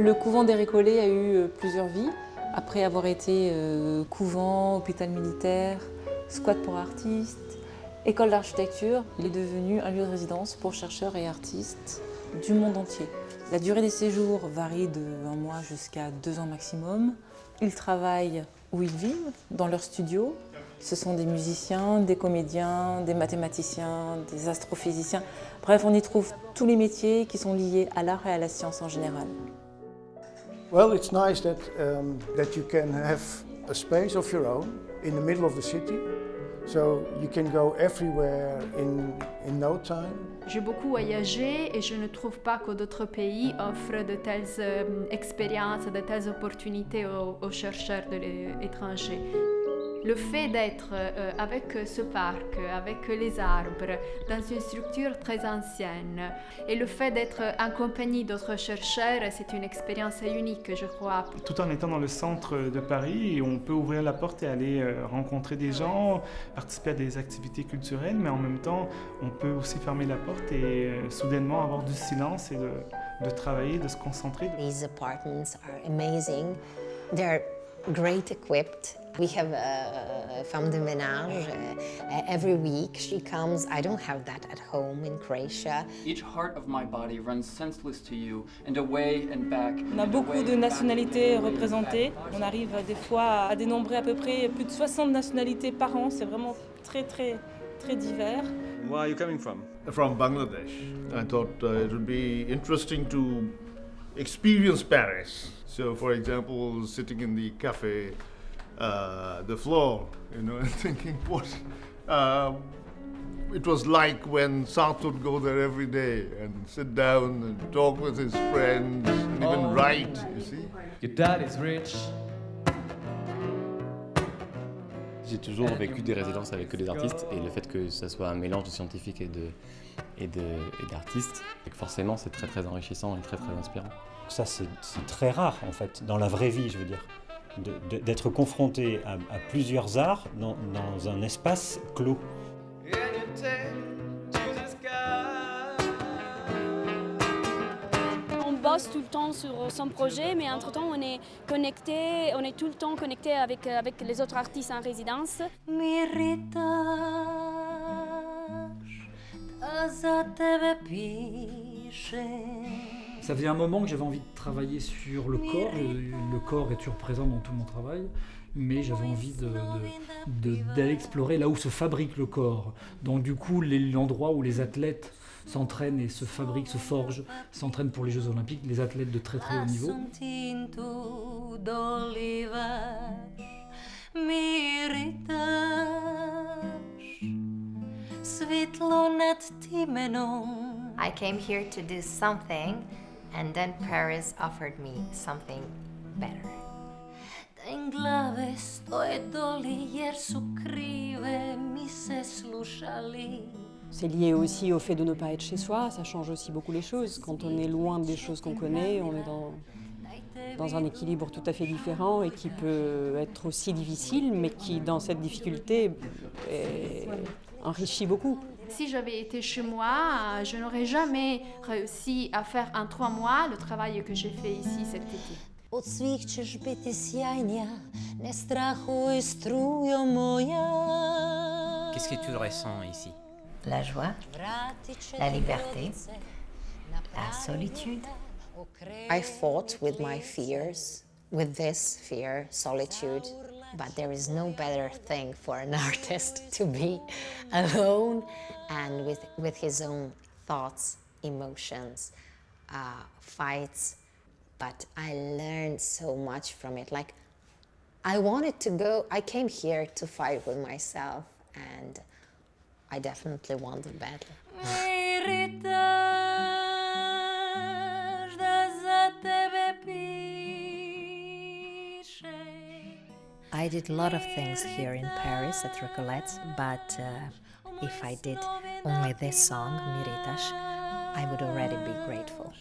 Le couvent des Récollets a eu plusieurs vies. Après avoir été couvent, hôpital militaire, squat pour artistes, école d'architecture, il est devenu un lieu de résidence pour chercheurs et artistes du monde entier. La durée des séjours varie de 1 mois jusqu'à 2 ans maximum. Ils travaillent où ils vivent, dans leur studio. Ce sont des musiciens, des comédiens, des mathématiciens, des astrophysiciens. Bref, on y trouve tous les métiers qui sont liés à l'art et à la science en général. Well, it's nice that you can have a space of your own in the middle of the city, so you can go everywhere in no time. J'ai beaucoup voyagé et je ne trouve pas que d'autres pays offrent de telles expériences, de telles opportunités aux chercheurs étrangers. Le fait d'être avec ce parc, avec les arbres, dans une structure très ancienne, et le fait d'être en compagnie d'autres chercheurs, c'est une expérience unique, je crois. Tout en étant dans le centre de Paris, on peut ouvrir la porte et aller rencontrer des gens, participer à des activités culturelles, mais en même temps, on peut aussi fermer la porte et soudainement avoir du silence et de travailler, de se concentrer. These apartments are amazing. They're great equipped. We have a femme de ménage. Every week she comes. I don't have that at home in Croatia. Each heart of my body runs senseless to you and away and back. On a beaucoup de nationalités représentées. On arrive des fois à dénombrer à peu près plus de 60 nationalités par an. C'est vraiment très divers. Where are you coming from? From Bangladesh. I thought it would be interesting to experience Paris. So, for example, sitting in the cafe, the floor, and thinking what it was like when Sartre would go there every day and sit down and talk with his friends and even write, you see. Your dad is rich. J'ai toujours vécu des résidences avec que des artistes et le fait que ça soit un mélange de scientifiques et d'artistes, forcément c'est très enrichissant et très inspirant. Ça c'est très rare en fait, dans la vraie vie je veux dire, d'être confronté à plusieurs arts dans un espace clos. On bosse tout le temps sur son projet, mais entre-temps on est tout le temps connecté avec les autres artistes en résidence. Ça faisait un moment que j'avais envie de travailler sur le corps. Le corps est toujours présent dans tout mon travail, mais j'avais envie d'aller explorer là où se fabrique le corps. Donc du coup, l'endroit où les athlètes s'entraînent et se fabriquent, se forgent, s'entraînent pour les Jeux Olympiques, les athlètes de très haut niveau. I came here to do something, and then Paris offered me something better. C'est lié aussi au fait de ne pas être chez soi, ça change aussi beaucoup les choses. Quand on est loin des choses qu'on connaît, on est dans un équilibre tout à fait différent et qui peut être aussi difficile, mais qui, dans cette difficulté, enrichit beaucoup. Si j'avais été chez moi, je n'aurais jamais réussi à faire en 3 mois le travail que j'ai fait ici cet été. Qu'est-ce que tu ressens ici? La joie, la liberté, la solitude. I fought with my fears, with this fear, solitude. But there is no better thing for an artist to be alone and with his own thoughts, emotions, fights. But I learned so much from it. Like, I came here to fight with myself, and I definitely won the battle. I did a lot of things here in Paris at Recollets, but if I did only this song, Miritas, I would already be grateful.